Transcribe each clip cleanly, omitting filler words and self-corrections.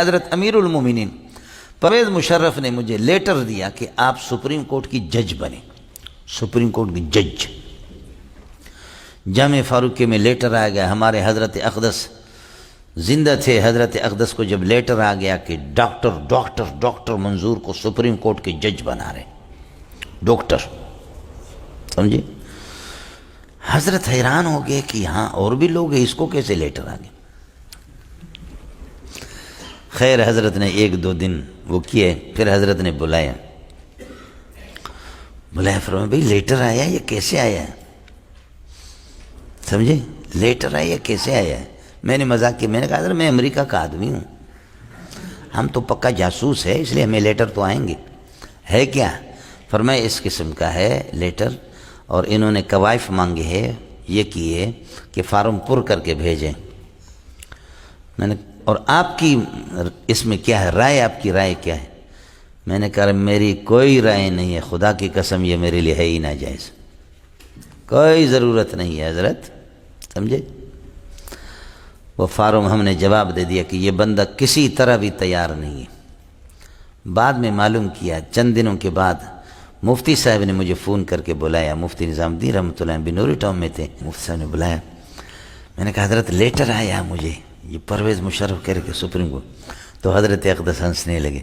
حضرت امیر المومنین پرویز مشرف نے مجھے لیٹر دیا کہ آپ سپریم کورٹ کی جج بنیں، سپریم کورٹ کی جج۔ جامع فاروقیہ میں لیٹر آ گیا، ہمارے حضرت اقدس زندہ تھے، حضرت اقدس کو جب لیٹر آ گیا کہ ڈاکٹر منظور کو سپریم کورٹ کے جج بنا رہے، ڈاکٹر، سمجھے؟ حضرت حیران ہو گئے کہ ہاں اور بھی لوگ ہیں، اس کو کیسے لیٹر آ گئے؟ خیر حضرت نے ایک دو دن وہ کیے، پھر حضرت نے بلایا فرمایا بھئی لیٹر آیا یہ کیسے آیا ہے؟ سمجھے؟ لیٹر آیا یہ کیسے آیا ہے؟ میں نے مذاق کیا، میں نے کہا حضرت میں امریکہ کا آدمی ہوں، ہم تو پکا جاسوس ہے، اس لیے ہمیں لیٹر تو آئیں گے۔ ہے کیا؟ فرمایا اس قسم کا ہے لیٹر، اور انہوں نے کوائف مانگے ہے، یہ کیے کہ فارم پر کر کے بھیجیں۔ میں نے اور آپ کی اس میں کیا ہے رائے، آپ کی رائے کیا ہے؟ میں نے کہا میری کوئی رائے نہیں ہے، خدا کی قسم یہ میرے لیے ہے ہی ناجائز، کوئی ضرورت نہیں ہے حضرت، سمجھے؟ وہ فارم ہم نے جواب دے دیا کہ یہ بندہ کسی طرح بھی تیار نہیں ہے۔ بعد میں معلوم کیا، چند دنوں کے بعد مفتی صاحب نے مجھے فون کر کے بلایا، مفتی نظام الدین رحمۃ اللہ بنوری ٹاؤن میں تھے، مفتی صاحب نے بلایا، میں نے کہا حضرت لیٹر آیا مجھے، یہ پرویز مشرف کہہ رہے کہ سپریم کورٹ، تو حضرت اقدس ہنسنے لگے،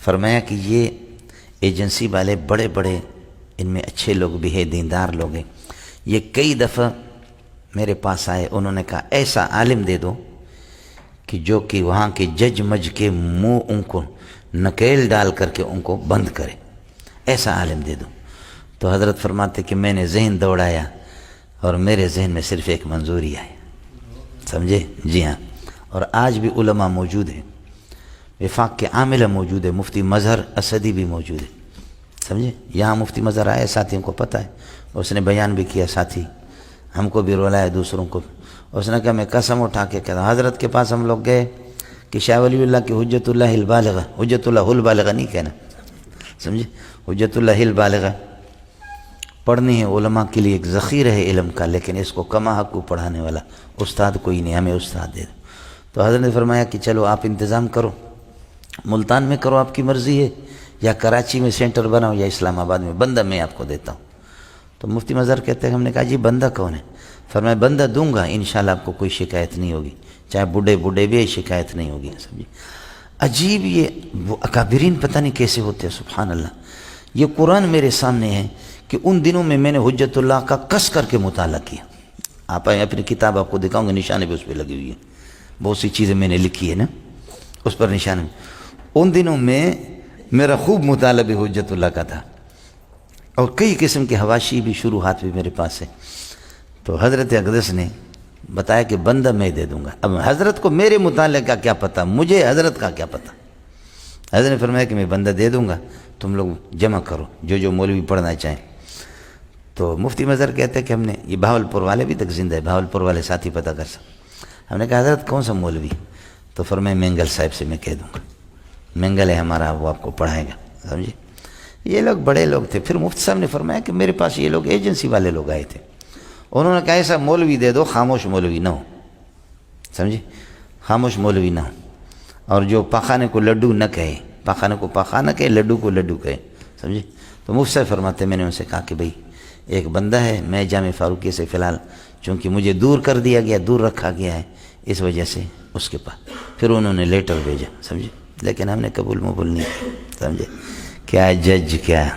فرمایا کہ یہ ایجنسی والے بڑے بڑے ان میں اچھے لوگ بھی ہیں، دیندار لوگ ہیں، یہ کئی دفعہ میرے پاس آئے، انہوں نے کہا ایسا عالم دے دو کہ جو کہ وہاں کے جج مج کے منہ ان کو نکیل ڈال کر کے ان کو بند کرے، ایسا عالم دے دو۔ تو حضرت فرماتے کہ میں نے ذہن دوڑایا اور میرے ذہن میں صرف ایک منظوری آئی، سمجھے؟ جی ہاں، اور آج بھی علماء موجود ہیں، وفاق کے عاملہ موجود ہے، مفتی مظہر اسدی بھی موجود ہے، سمجھے؟ یہاں مفتی مظہر آئے، ساتھیوں کو پتہ ہے، اس نے بیان بھی کیا، ساتھی ہم کو بھی رولایا، دوسروں کو۔ اس نے کہا میں قسم اٹھا کے کہتا ہوں، حضرت کے پاس ہم لوگ گئے کہ شاہ ولی اللہ کی حجت اللہ البالغہ، حجت اللہ البالغہ نہیں کہنا، سمجھے؟ حجت اللہ البالغہ پڑھنی ہے، علماء کے لیے ایک ذخیرہ ہے علم کا، لیکن اس کو کما حق کو پڑھانے والا استاد کوئی نہیں، ہمیں استاد دے دو۔ تو حضرت نے فرمایا کہ چلو آپ انتظام کرو، ملتان میں کرو، آپ کی مرضی ہے، یا کراچی میں سینٹر بناؤ یا اسلام آباد میں، بندہ میں آپ کو دیتا ہوں۔ تو مفتی مظہر کہتے ہیں ہم نے کہا جی بندہ کون ہے؟ فرمایا بندہ دوں گا، انشاءاللہ آپ کو کوئی شکایت نہیں ہوگی، چاہے بوڑھے بھی شکایت نہیں ہوگی، سمجھے؟ عجیب، یہ وہ اکابرین پتہ نہیں کیسے ہوتے ہیں، سبحان اللہ۔ یہ قرآن میرے سامنے ہے کہ ان دنوں میں میں نے حجت اللہ کا کس کر کے مطالعہ کیا، آپ اپنی کتاب آپ کو دکھاؤں گے، نشانے بھی اس پہ لگی ہوئی ہیں، بہت سی چیزیں میں نے لکھی ہے نا اس پر نشانے۔ ان دنوں میں میرا خوب مطالعہ بھی حجت اللہ کا تھا، اور کئی قسم کے حواشی بھی شروحات بھی میرے پاس ہے۔ تو حضرت اقدس نے بتایا کہ بندہ میں دے دوں گا۔ اب حضرت کو میرے مطالعے کا کیا پتہ، مجھے حضرت کا کیا پتہ۔ حضرت نے فرمایا کہ میں بندہ دے دوں گا، تم لوگ جمع کرو جو مولوی پڑھنا چاہیں۔ تو مفتی مظہر کہتے ہیں کہ ہم نے، یہ بہاولپور والے بھی تک زندہ ہے، بہاولپور والے ساتھی پتہ کر سکتے۔ ہم نے کہا حضرت کون سا مولوی؟ تو فرمایا مینگل صاحب سے میں کہہ دوں گا، مینگل ہے ہمارا، وہ آپ کو پڑھائے گا، سمجھے؟ یہ لوگ بڑے لوگ تھے۔ پھر مفتی صاحب نے فرمایا کہ میرے پاس یہ لوگ ایجنسی والے لوگ آئے تھے، انہوں نے کہا ایسا مولوی دے دو خاموش مولوی نہ ہو، سمجھے؟ خاموش مولوی نہ ہو، اور جو پاخانے کو لڈو نہ کہے، پاخانے کو پاخانہ کہے، لڈو کو لڈو کہے، سمجھے؟ تو مفتی صاحب فرماتے میں نے ان سے کہا کہ بھئی ایک بندہ ہے، میں جامع فاروقیہ سے فی الحال چونکہ مجھے دور کر دیا گیا، دور رکھا گیا ہے، اس وجہ سے اس کے پاس، پھر انہوں نے لیٹر بھیجا، سمجھے؟ لیکن ہم نے قبول مبول نہیں کیا، سمجھے؟ کیا جج کیا